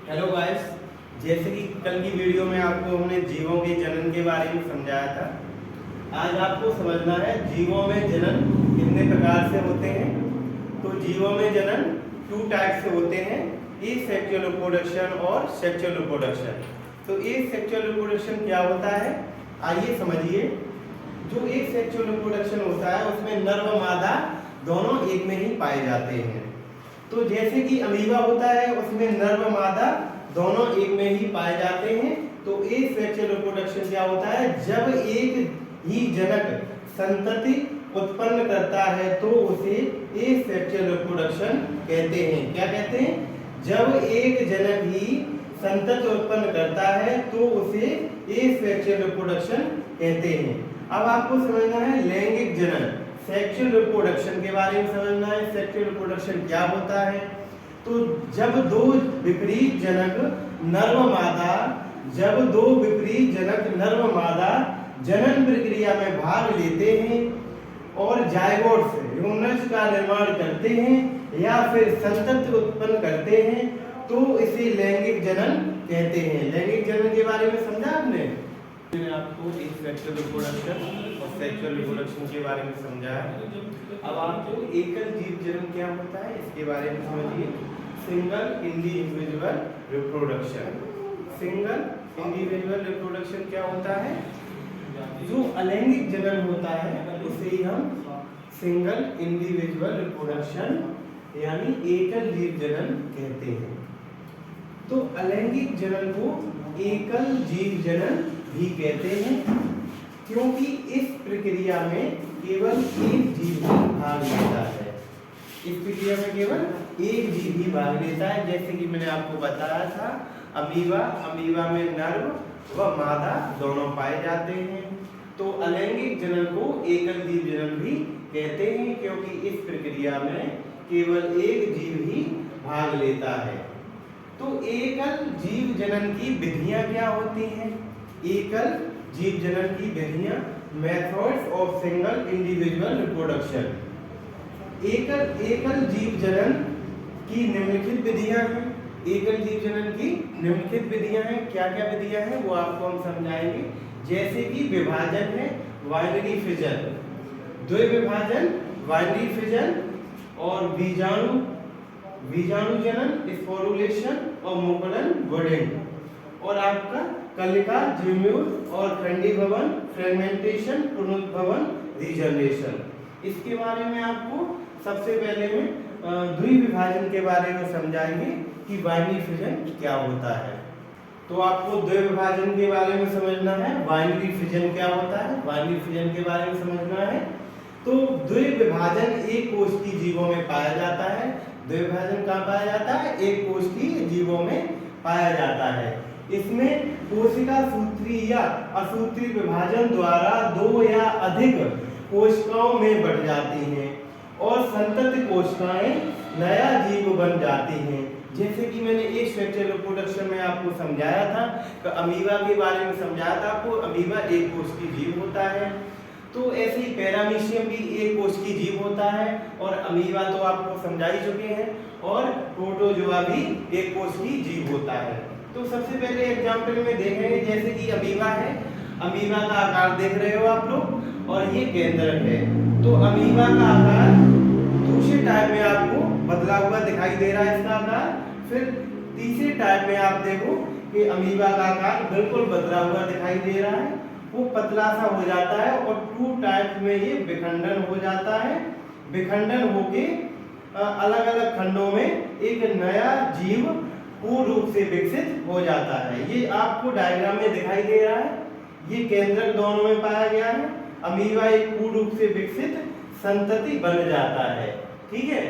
Hello guys, जैसे कि कल की वीडियो में आपको हमने जीवों के जनन के बारे में समझाया था। आज आपको समझना है जीवों में जनन कितने प्रकार से होते हैं। तो जीवों में जनन 2 टाइप से होते हैं, एसेक्सुअल रिप्रोडक्शन और सेक्सुअल रिप्रोडक्शन। तो एसेक्सुअल रिप्रोडक्शन क्या होता है, आइए समझिए। जो एसेक्सुअल रिप्रोडक्शन होता है उसमें नर व मादा दोनों एक में ही पाए जाते हैं। तो जैसे कि अमीबा होता है उसमें नर व मादा दोनों एक में ही पाए जाते हैं। तो एसेक्सुअल रिप्रोडक्शन क्या होता है, जब एक ही जनक संतति उत्पन्न करता है तो उसे एसेक्सुअल रिप्रोडक्शन कहते हैं। क्या कहते हैं? जब एक जनक ही संतति उत्पन्न करता है तो उसे एसेक्सुअल रिप्रोडक्शन कहते हैं। अब आपको समझना है लैंगिक जनन, सेक्सुअल रिप्रोडक्शन के बारे में समझना है। सेक्सुअल रिप्रोडक्शन क्या होता है? तो जब दो विपरीत जनक नर व मादा जनन प्रक्रिया में भाग लेते हैं और जायगोट से यूनिट्स का निर्माण करते हैं या फिर संतति उत्पन्न करते हैं तो इसे लैंगिक जनन कहते हैं। लैंगिक जनन के बारे में समझा आपने? मैंने आपको सेक्सुअल रिप्रोडक्शन और सेक्सुअल रिप्रोडक्शन के बारे में समझाया। अब आपको एकल जीव जनन क्या होता है इसके बारे में समझिए। Single individual reproduction. Single individual reproduction क्या होता है? जो अलैंगिक जनन होता है उसे ही हम सिंगल इंडिविजुअल रिप्रोडक्शन यानी एकल जीव जनन कहते हैं। तो अलैंगिक जनन को एकल जीव जनन भी कहते हैं क्योंकि इस प्रक्रिया में केवल एक जीव ही भाग लेता है। इस प्रक्रिया में केवल एक जीव ही भाग लेता है। जैसे कि मैंने आपको बताया था अमीबा में नर व मादा दोनों पाए जाते हैं। तो अलैंगिक जनन को एकल जीव जनन भी कहते हैं क्योंकि इस प्रक्रिया में केवल एक जीव ही भाग लेता है। तो एकल जीव जनन की विधियां क्या होती हैं? एकल जीव जनन की विधियां, methods of single individual reproduction. एकल जीव जनन की निम्नलिखित विधियां हैं। एकल जीव जनन की निम्नलिखित विधियां हैं। क्या क्या विधियां हैं वो आपको हम समझाएंगे। जैसे कि विभाजन है बाइनरी फिजन, द्विविभाजन बाइनरी फिजन, और बीजाणु जनन स्पोरुलेशन और मुकुलन बुडिंग, और आपका कलिका ज्यूम्यूल और खंडीभवन फ्रेगमेंटेशन पुनरुत्भवन रीजनरेशन। इसके बारे में आपको सबसे पहले में द्विविभाजन के बारे में समझाएंगे कि बाइनरी फिजन क्या होता है। तो आपको द्विविभाजन के बारे में समझना है, बाइनरी फिजन क्या होता है, बाइनरी फिजन के बारे में समझना है। तो द्विविभाजन एक कोश की जीवों में पाया जाता है। द्विविभाजन कहाँ पाया जाता है? एक कोश की जीवों में पाया जाता है। इसमें कोशिका सूत्री या असूत्री विभाजन द्वारा 2 या अधिक कोशिकाओं में बढ़ जाती हैं और संतति कोशिकाएं नया जीव बन जाती हैं। जैसे कि मैंने एक सेक्सुअल रिप्रोडक्शन में आपको समझाया था, तो अमीबा के बारे में समझाया था आपको। अमीबा एक कोश की जीव होता है। तो ऐसे ही पैरामीशियम भी एक कोश की जीव होता है, और अमीबा तो आपको समझा ही चुके हैं, और प्रोटोजोआ भी एक कोश की जीव होता है। तो सबसे पहले एग्जांपल में देखेंगे, जैसे कि अमीबा है। अमीबा का आकार देख रहे हो आप लोग, और ये केंद्रक है। तो अमीबा का आकार दूसरे टाइप में आपको बदला हुआ दिखाई दे रहा है इसका आकार। फिर तीसरे टाइप में आप देखो कि अमीबा का आकार बिल्कुल बदला हुआ दिखाई दे रहा है, वो पतला सा हो जाता है, और 2 टाइप में ये विखंडन हो जाता है। विखंडन होके अलग अलग खंडों में एक नया जीव पूर्ण रूप से विकसित हो जाता है। ये आपको डायग्राम में दिखाई दे रहा है। ये केंद्रक दोनों में पाया गया है। अमीबा एक पूर्ण रूप से विकसित संतति बन जाता है। ठीक है।